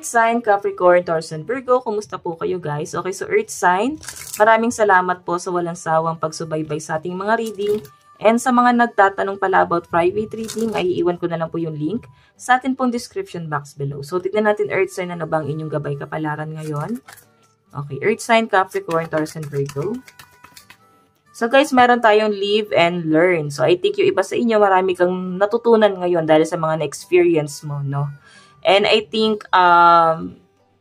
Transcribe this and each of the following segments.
Earth sign, Capricorn, Taurus, and Virgo. Kumusta po kayo guys? Okay, so Earth sign, maraming salamat po sa walang sawang pagsubaybay sa ating mga reading. And sa mga nagtatanong pala about private reading, ay iiwan ko na lang po yung link sa atin pong description box below. So, tignan natin Earth sign, ano bang inyong gabay kapalaran ngayon. Okay, Earth sign, Capricorn, Taurus, and Virgo. So guys, meron tayong live and learn. So I think yung iba sa inyo, marami kang natutunan ngayon dahil sa mga na-experience mo, no? And I think,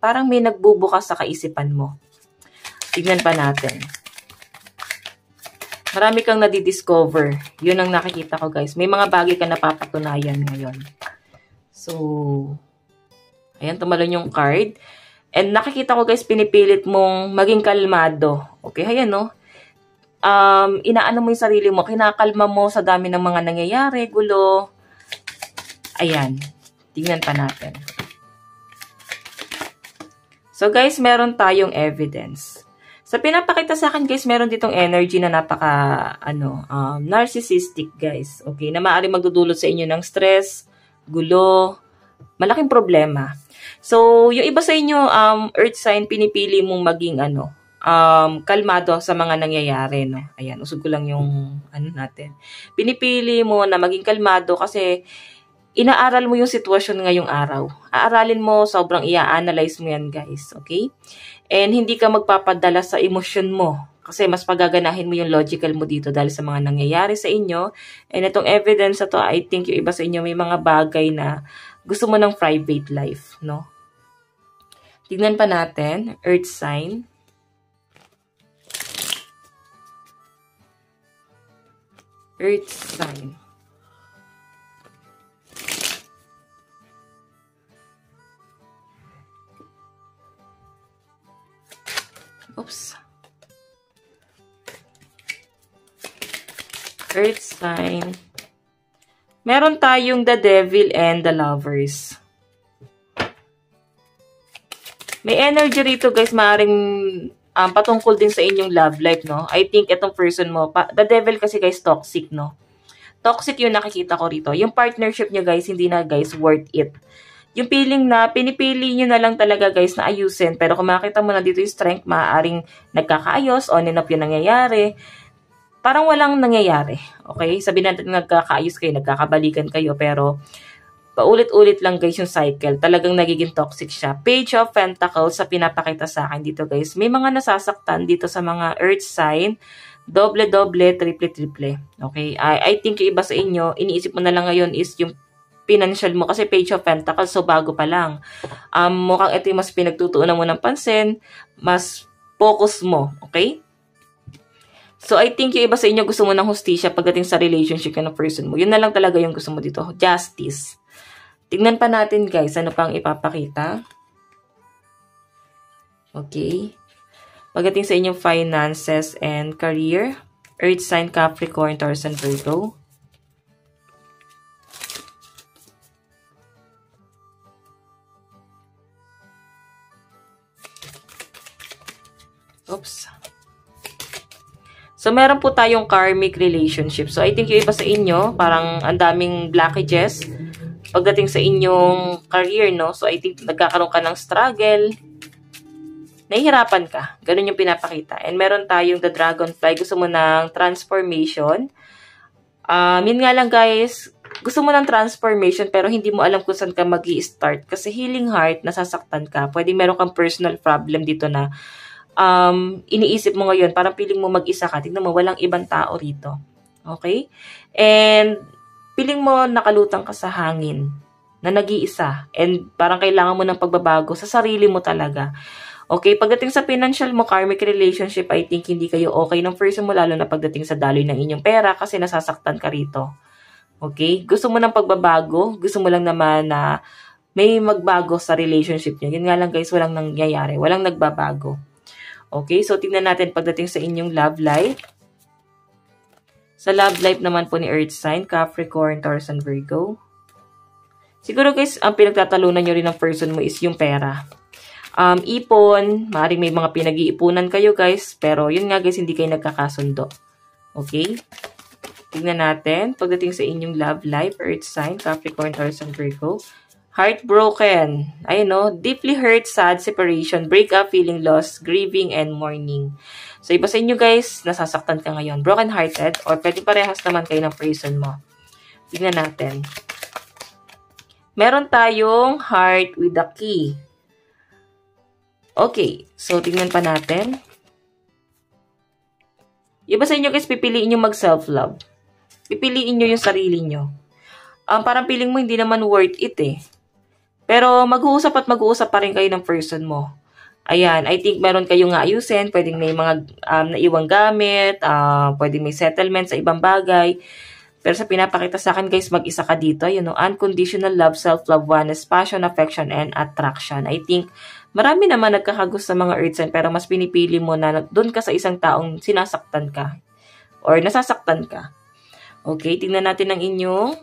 parang may nagbubukas sa kaisipan mo. Tignan pa natin. Marami kang nadidiscover. Yun ang nakikita ko, guys. May mga bagay ka napapatunayan ngayon. So, ayan, tumalon yung card. And nakikita ko, guys, pinipilit mong maging kalmado. Okay, ayan, no? Inaano mo yung sarili mo, kinakalma mo sa dami ng mga nangyayari, gulo. Ayan. Tingnan pa natin. So guys, meron tayong evidence. Sa pinapakita sa akin guys, meron ditong energy na napaka, narcissistic guys. Okay, na maaaring magdudulot sa inyo ng stress, gulo, malaking problema. So, yung iba sa inyo, earth sign, pinipili mong maging, kalmado sa mga nangyayari, no? Ayan, usog ko lang yung, natin. Pinipili mo na maging kalmado kasi, inaaral mo yung sitwasyon ngayong araw. Aaralin mo, sobrang i-analyze mo yan, guys. Okay? And hindi ka magpapadala sa emosyon mo. Kasi mas pagaganahin mo yung logical mo dito dahil sa mga nangyayari sa inyo. And itong evidence na to, I think yung iba sa inyo may mga bagay na gusto mo ng private life, no? Tignan pa natin, earth sign. Earth sign. Oops. Earth sign. Meron tayong the devil and the lovers. May energy rito guys, maaaring patungkol din sa inyong love life, no? I think itong person mo, the devil kasi guys, toxic, no? Toxic yung nakikita ko rito. Yung partnership nyo guys, hindi na guys worth it. Yung feeling na pinipili nyo na lang talaga guys na ayusin. Pero kung makita mo na dito yung strength, maaaring nagkakaayos, on and off yung nangyayari. Parang walang nangyayari. Okay? Sabihin natin nagkakaayos kayo, nagkakabalikan kayo. Pero paulit-ulit lang guys yung cycle. Talagang nagiging toxic siya. Page of Pentacles sa pinapakita sa akin dito guys. May mga nasasaktan dito sa mga earth sign. Doble-doble, triple-triple. Okay? I think yung iba sa inyo, iniisip mo na lang ngayon is yung financial mo kasi Page of Pentacles, so bago pa lang. Mukhang ito yung mas pinagtutuunan mo ng pansin, mas focus mo, okay? So, I think yung iba sa inyo gusto mo ng hustisya pagdating sa relationship ng person mo. Yun na lang talaga yung gusto mo dito, justice. Tignan pa natin guys, ano pang ipapakita. Okay. Pagdating sa inyong finances and career, earth sign, Capricorn, Taurus, and Virgo. Oops. So, meron po tayong karmic relationship. So, I think yung iba sa inyo, parang ang daming blockages pagdating sa inyong career, no? So, I think nagkakaroon ka ng struggle. Nahihirapan ka. Ganun yung pinapakita. And meron tayong the dragonfly. Gusto mo ng transformation. Yun nga lang guys, gusto mo ng transformation pero hindi mo alam kung saan ka mag-i-start. Kasi healing heart, nasasaktan ka. Pwede meron kang personal problem dito na iniisip mo ngayon, parang piling mo mag-isa ka. Tignan mo, walang ibang tao rito. Okay? And piling mo nakalutang ka sa hangin na nag-iisa. And parang kailangan mo ng pagbabago sa sarili mo talaga. Okay? Pagdating sa financial mo, karmic relationship, I think hindi kayo okay ng person mo, lalo na pagdating sa daloy ng inyong pera kasi nasasaktan ka rito. Okay? Gusto mo ng pagbabago, gusto mo lang naman na may magbago sa relationship nyo. Yun nga lang guys, walang nangyayari. Walang nagbabago. Okay, so tingnan natin pagdating sa inyong love life. Sa love life naman po ni earth sign, Capricorn, Taurus, and Virgo. Siguro guys, ang pinagtatalunan nyo rin ng person mo is yung pera. Ipon, maaaring may mga pinag-iipunan kayo guys, pero yun nga guys, hindi kayo nagkakasundo. Okay? Tingnan natin, pagdating sa inyong love life, earth sign, Capricorn, Taurus, and Virgo. Heartbroken. Ayun, no? Deeply hurt, sad, separation, breakup, feeling lost, grieving, and mourning. So, iba sa inyo guys, nasasaktan ka ngayon. Broken-hearted, or pwede parehas naman kayo ng person mo. Tingnan natin. Meron tayong heart with a key. Okay, so tingnan pa natin. Iba sa inyo guys, pipiliin nyo mag-self-love. Pipiliin nyo yung sarili nyo. Parang feeling mo hindi naman worth it eh. Pero mag-uusap at mag-uusap pa rin kayo ng person mo. Ayan, I think meron kayong ayusin. Pwedeng may mga naiwang gamit. Pwedeng may settlement sa ibang bagay. Pero sa pinapakita sa akin guys, mag-isa ka dito. You know, unconditional love, self-love, oneness, passion, affection, and attraction. I think marami naman nagkakagusto sa mga earth sign. Pero mas pinipili mo na doon ka sa isang taong sinasaktan ka. Or nasasaktan ka. Okay, tingnan natin ang inyong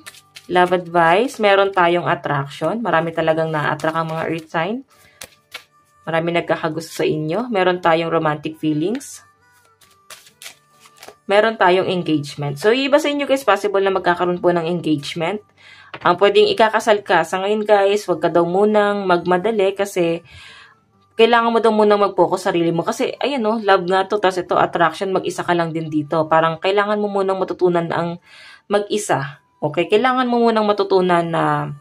love advice. Meron tayong attraction. Marami talagang na-attract ang mga earth sign. Marami nagkakagusto sa inyo. Meron tayong romantic feelings. Meron tayong engagement. So, iba sa inyo guys, possible na magkakaroon po ng engagement. Pwedeng ikakasal ka. Sa ngayon guys, wag ka daw munang magmadali kasi kailangan mo daw munang mag-focus sa sarili mo. Kasi, ayan no, love nga to. Tapos ito, attraction, mag-isa ka lang din dito. Parang kailangan mo munang matutunan ang mag-isa. Okay, kailangan mo munang matutunan na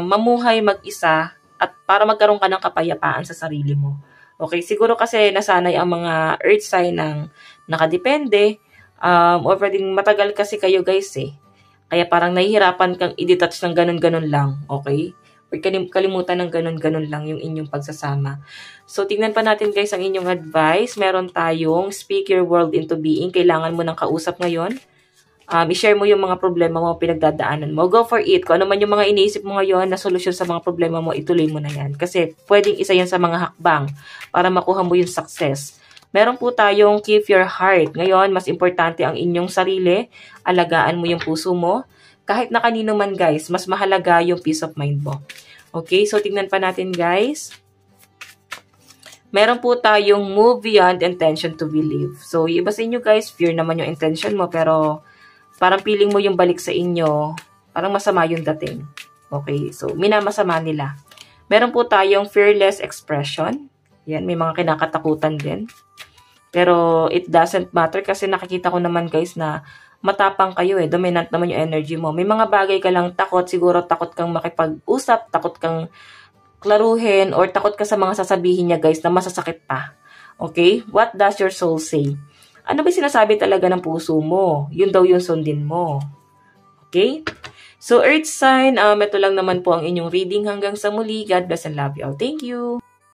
mamuhay mag-isa at para magkaroon ka ng kapayapaan sa sarili mo. Okay, siguro kasi nasanay ang mga earth sign ng nakadepende or pwedeng matagal kasi kayo guys eh. Kaya parang nahihirapan kang i-detach ng ganun-ganun lang. Okay? Or kalimutan ng ganun-ganun lang yung inyong pagsasama. So, tingnan pa natin guys ang inyong advice. Meron tayong speak your world into being. Kailangan mo ng kausap ngayon. I-share mo yung mga problema mo, pinagdadaanan mo. Go for it. Kung ano man yung mga iniisip mo ngayon na solusyon sa mga problema mo, ituloy mo na yan. Kasi pwedeng isa yan sa mga hakbang para makuha mo yung success. Meron po tayong keep your heart. Ngayon, mas importante ang inyong sarili. Alagaan mo yung puso mo. Kahit na kanino man guys, mas mahalaga yung peace of mind mo. Okay, so tingnan pa natin guys. Meron po tayong move beyond intention to believe. So, iba sa inyo guys, fear naman yung intention mo, pero parang feeling mo yung balik sa inyo, parang masama yung dating. Okay, so minamasama nila. Meron po tayong fearless expression. Yan, may mga kinakatakutan din. Pero it doesn't matter kasi nakikita ko naman guys na matapang kayo eh. Dominant naman yung energy mo. May mga bagay ka lang takot. Siguro takot kang makipag-usap, takot kang klaruhin, or takot ka sa mga sasabihin niya guys na masasakit pa. Okay? What does your soul say? Ano ba sinasabi talaga ng puso mo? Yun daw yung sundin mo. Okay? So, Earth sign, ito lang naman po ang inyong reading hanggang sa muli. God bless and love you all. Thank you!